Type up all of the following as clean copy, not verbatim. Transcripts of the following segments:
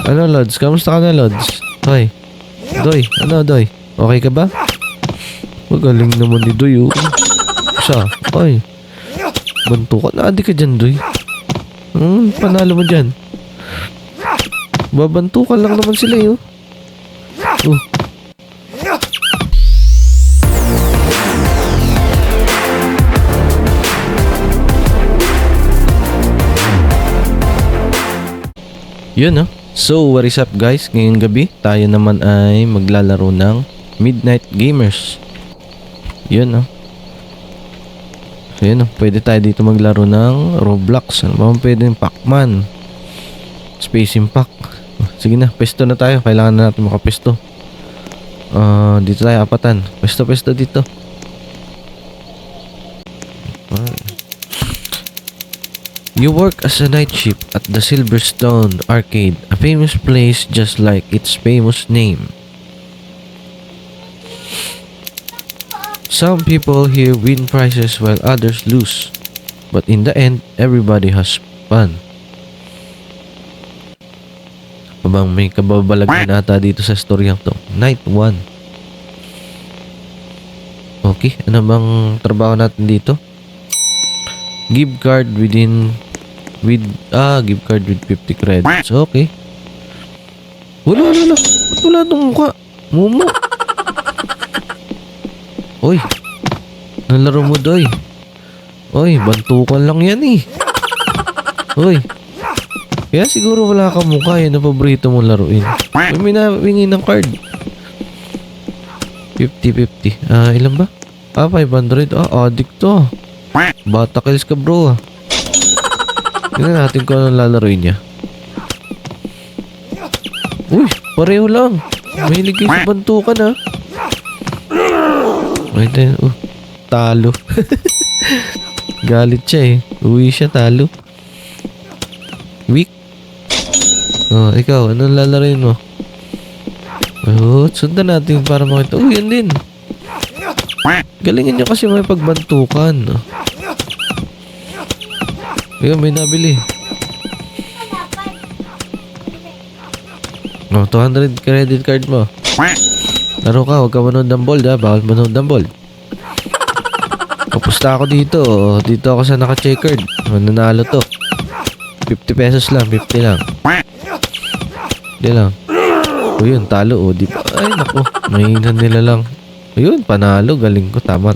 Ano, Lods? Kamusta ka na, Lods? Hoy. Doy. Ano, Doy? Okay ka ba? Magaling naman ni Doy, oh. Siya. Hoy. Bantukan na. Adi ka dyan, Doy. Panalo mo dyan. Babantukan lang naman sila, eh, oh. Yun, no? So, what is up, guys? Ngayong gabi, tayo naman ay maglalaro ng Midnight Gamers. Yun, no? So, yun, no? Pwede tayo dito maglaro ng Roblox. Ano ba pwede yung Pac-Man? Space Impact. Sige na, pesto na tayo. Kailangan na natin makapesto. Dito tayo, apatan. Pesto dito. You work as a night shift at the Silverstone Arcade, a famous place just like its famous name. Some people here win prizes while others lose, but in the end, everybody has fun. Abang may kababalag na ata dito sa storyang to. Night 1. Okay, ano bang trabaho natin dito? Gift card with gift card with 50 credits. Okay. Wala. Ba't wala itong mukha? Momo. Oy. Nalaro mo, Doy. Oy, bantukan lang yan, eh. Oy. Kaya siguro wala kang mukha. Yan na paborito mong laruin. May nawingi ng card. 50-50. Ilan ba? 500. Addict to. Bata kills ka, bro. Tingnan natin kung anong lalaroin niya. Uy, pareho lang. Mahilig kayo sa bantukan, ha. Wait, talo. Galit siya, eh. Uwi siya, talo. Weak. Ikaw, anong lalaroin mo? Sundan natin para makita. Yan din. Galingin niyo kasi may pagbantukan. Ayun, may nabili. 200 credit card mo. Laro ka, huwag ka manood ng bold, ha. Bawal manood ng bold. Kapusta ako dito. Dito ako sa naka-checkered. Mananalo to. 50 pesos lang, 50 lang. Hindi lang. Yun, talo, di pa. Ay, naku. Mahinan nila lang. Ayun, panalo. Galing ko. Tama.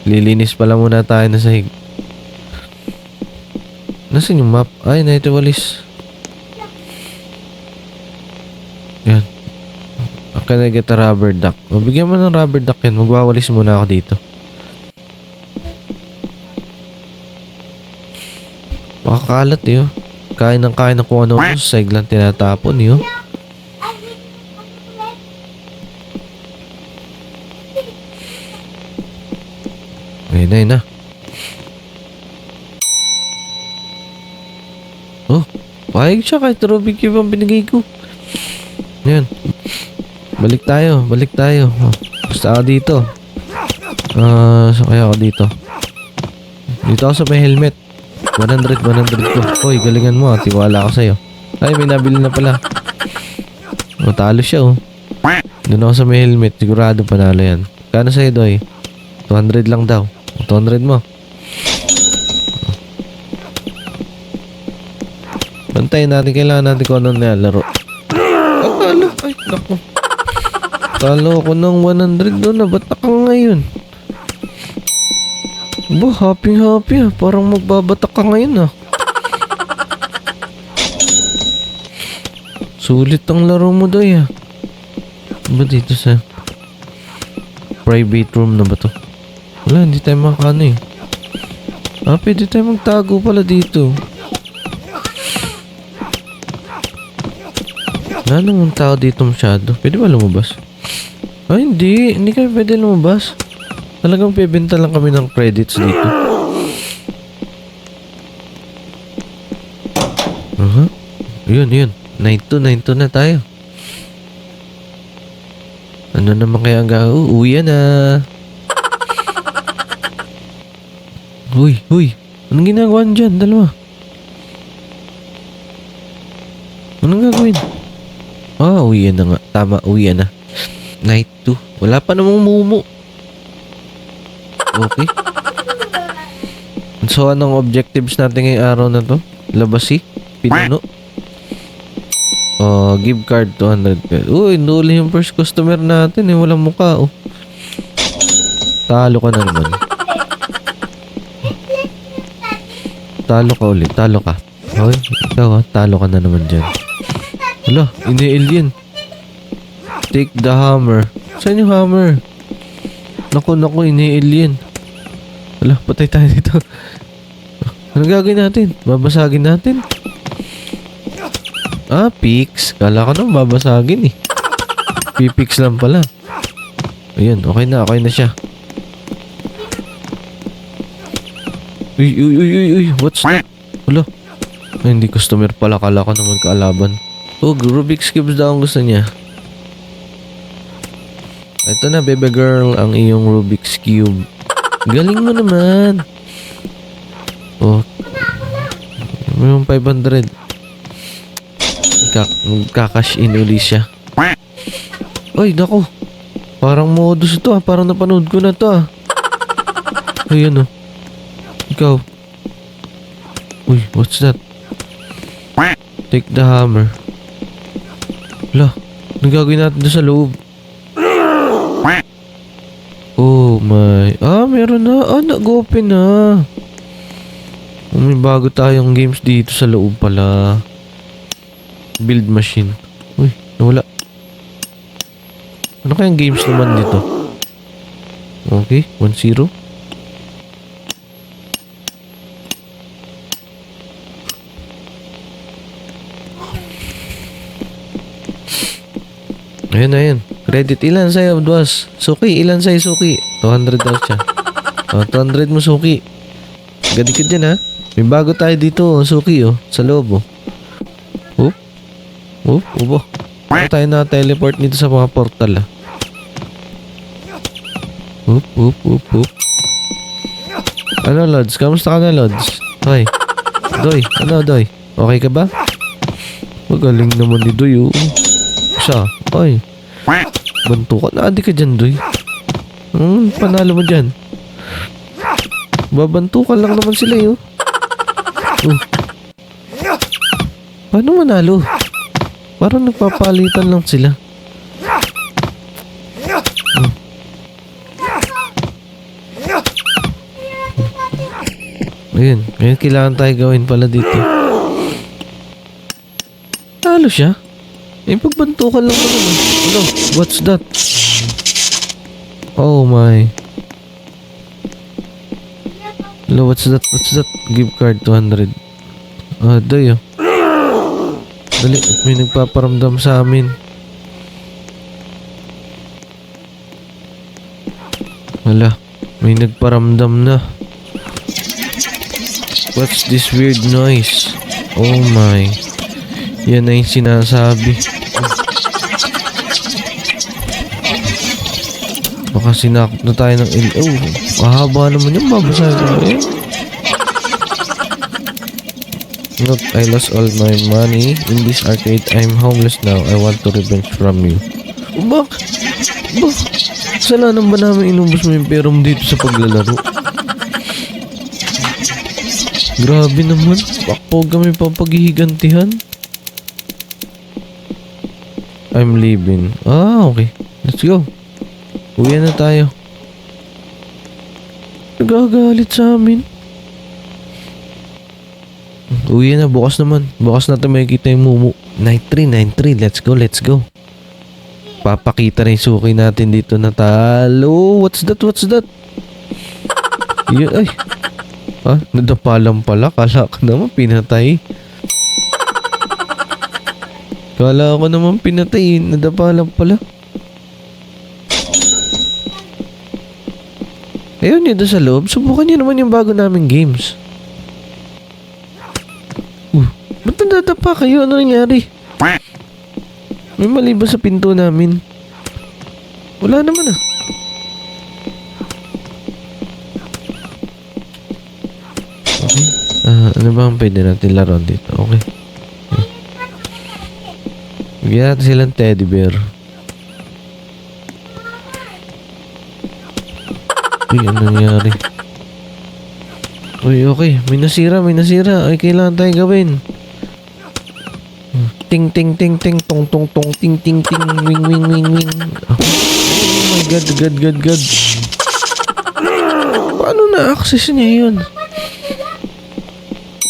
Lilinis pala muna tayo na sahig. Nasaan yung map? Ay, naito walis. Yan. Can I get a rubber duck? Bigyan mo ng rubber duck yan. Magwawalis muna ako dito. Pakakalat, yun. Kain ng kung ano. Sahig lang tinatapon, yun. Ayun na. Pahig siya kahit Rubik Cube ang binigay ko. Yan. Balik tayo. Basta ako dito. Kaya ako dito. Dito ako sa may helmet. 100 ko. Hoy, galingan mo. Tiwala ako sa'yo. Ay, may nabili na pala. Talo siya, oh. Doon ako sa may helmet. Sigurado panalo yan. Kano sa'yo, Doy? 200 lang daw. 200 mo. Bantayin natin. Kailangan natin kung anong nalaro. Talo. Ay, naku. Talo ako ng 100 doon. Nabatak ka ngayon. Happy ah. Parang magbabatak ka ngayon, ah. Sulit ang laro mo, Doy, ah. Ba dito sa private room na ba to? Wala, hindi tayo makakano, eh. Pwede tayo magtago pala dito. Wala namang tao dito masyado. Pwede ba lumabas? Hindi kami pwede lumabas. Talagang pibenta lang kami ng credits dito. Yun. 9-2 na tayo. Ano naman kaya ang uwi na. Huy. Anong ginagawa dyan? Dalawa. Anong gagawin? Uwian na nga. Tama, uwian na. Night 2. Wala pa namang mumu. Okay. So, anong objectives natin ngayong araw na to? Labasi? Pinuno? Give card 200 pesos. Uy, nuli yung first customer natin eh. Walang mukha oh. Talo ka na naman. Talo ka ulit. Talo ka. Hoy, ikaw talo ka na naman dyan. Hala, ini-alien. Take the hammer. Saan yung hammer? Naku, ini-alien. Hala, patay tayo dito. Ano gagawin natin? Babasagin natin. Pix. Kala ko nang babasagin eh. Pipix lang pala. Ayun, okay na siya. Uy, what's that? Hala. Ay, hindi customer pala. Kala ko naman kaalaban. Rubik's Cubes daw ang gusto niya. Ito na, baby girl, ang iyong Rubik's Cube. Galing mo naman. May 500. Kakash in uli siya. Ay, naku. Parang modus ito Parang napanood ko na to Ayun Ikaw. Uy, what's that? Take the hammer. Hala, anong gagawin natin doon sa loob? Oh my. Meron na. Nag-open na. May bago tayong games dito sa loob pala. Build machine. Uy, nawala. Ano kayang games naman dito? Okay, 1-0. Ayun. Credit. Ilan sa'yo, Dwas? Suki, ilan sa'yo, Suki? 200 daw siya. 200 mo, Suki. Gadi ka dyan, ha? May bago tayo dito, Suki, sa loob, Ubo. Ano tayo na teleport dito sa mga portal, Ano, Lods? Kamusta ka na, Lods? Hoy. Doy. Ano, Doy? Okay ka ba? Magaling naman ni Doy, Siya. Hoy. Banto ka na. Adi ka dyan, Doy. Panalo mo dyan. Babantukan lang naman sila, Paano manalo? Parang nagpapalitan lang sila. Ayun. Ngayon kailangan tayo gawin pala dito. Talo siya. Pagbantukan lang naman. Ano? What's that? Oh my. Hello, what's that? Give card 200. Doy, Dali, may nagpaparamdam sa amin. Wala, may nagparamdam na. What's this weird noise? Oh my. Yan na yung sinasabi. Baka sinakot na tayo ng mahaba naman yung babasahin ko Look, I lost all my money in this arcade. I'm homeless now. I want to revenge from you. Kasalanan ba namin inubos mo yung pera mo dito sa paglalaro? Grabe naman. Bakpo kami papaghihigantihan. I'm leaving. Okay. Let's go. Uwi na tayo. Nagagalit sa amin. Uwi na, bukas naman. Bukas natin makikita yung mumu. Night 3. Let's go. Papakita na yung suki natin dito na talo. What's that? Ay. Nadapa lang pala. Kala ko naman pinatay. Nadapa lang pala. Ayun yun doon sa loob. Subukan nyo naman yung bago naming games. Ba't nadadapa kayo? Ano nangyari? May mali ba sa pinto namin? Wala naman Okay. Ano ba ang pwede natin laruan dito? Okay. Bigyan natin silang teddy bear. Uy, ano nangyari? Uy, okay. May nasira, may nasira. Ay, kailangan tayo gawin. Ting, ting, ting, ting, tong, tong, tong, ting, ting, ting, wing, wing, wing, wing. Oh my God, God, God, God. Paano na-access niya yun?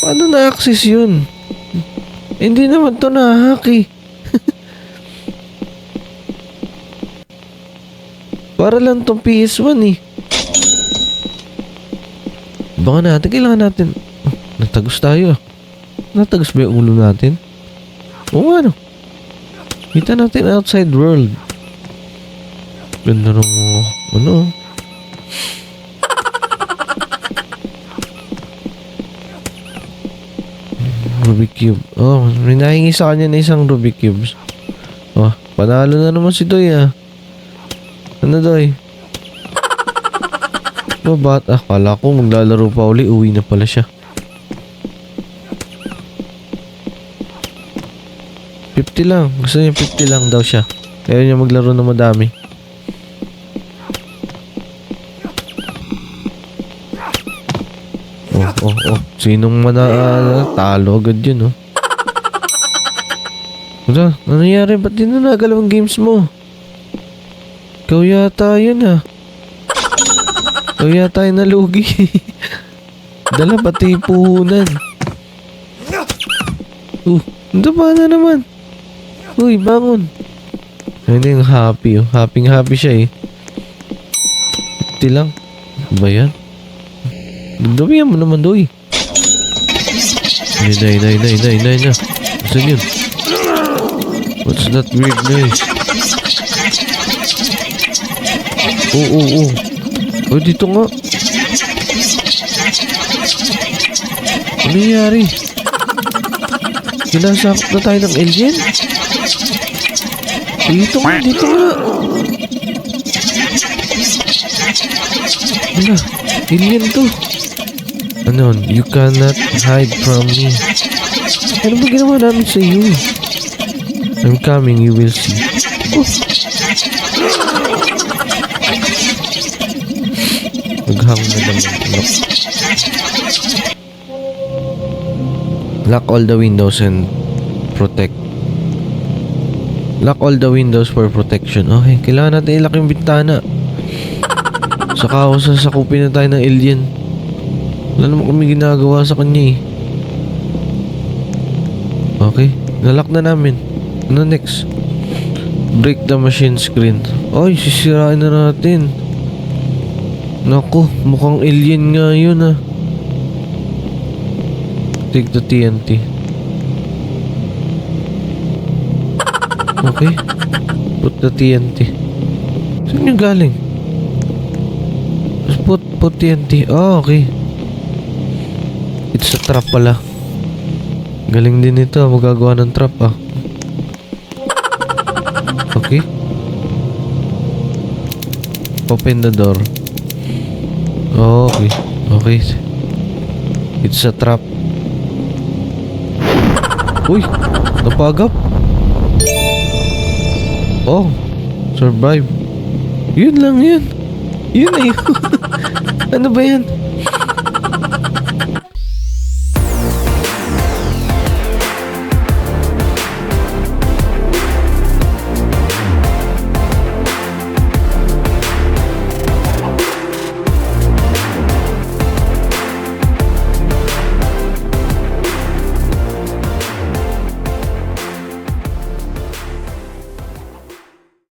Paano na-access yun? Hindi naman to na-hack eh. Para lang tong PS1 eh. Baka natin, kailangan natin. Oh, natagos tayo. Natagos ba yung ulo natin? Oo nga no. Kita natin outside world. Ganda nung ano. Rubik Cube. Oh, may nahingi sa kanya na isang Rubik Cubes. Oh, panalo na naman si Doy ah. Ano Doy? Oh, bata. Kala ko maglalaro pa uli. Uwi na pala siya. 50 lang. Gusto niya 50 lang daw siya. Ayaw niya maglaro na madami. Oh. Sinong talo agad yun, oh. Ano nangyari? Ba't din na nagalaw ang games mo? Ikaw yata yun, ah. Ikaw yata yung nalugi. Dala pati puhunan. Ito pa na naman. Uy, bangon. Hindi yung happy, oh. Happy siya, eh. Iti lang. Ba yan? Dagdawihan mo naman, Doy. Nay. Saan yun? What's that weird noise? Oh. Oh, dito nga. Ano nangyari? Sinasakot na tayo ng alien? Dito nga. Ano? Alien to. Ano? You cannot hide from me. Ano ba ginawa namin sa iyo? I'm coming, you will see. Oh. Naghang na lang. Lock all the windows and protect. Lock all the windows for protection. Okay, kailangan natin ilak yung bintana. Saka sasakupin na tayo ng alien. Wala naman kami ginagawa sa kanya eh. Okay, nalock na namin. Ano next? Break the machine screen. Ay, sisirain na natin. Naku, mukhang alien nga yun ah. Take the TNT. Okay. Put the TNT. Saan yung galing? Put TNT. Oh, okay. It's a trap pala. Galing din ito. Magagawa ng trap ah. Okay. Open the door. Oh, okay. It's a trap. Uy, napagap. Oh, survive. Yun lang yun. Yun na yun. Ano ba yan?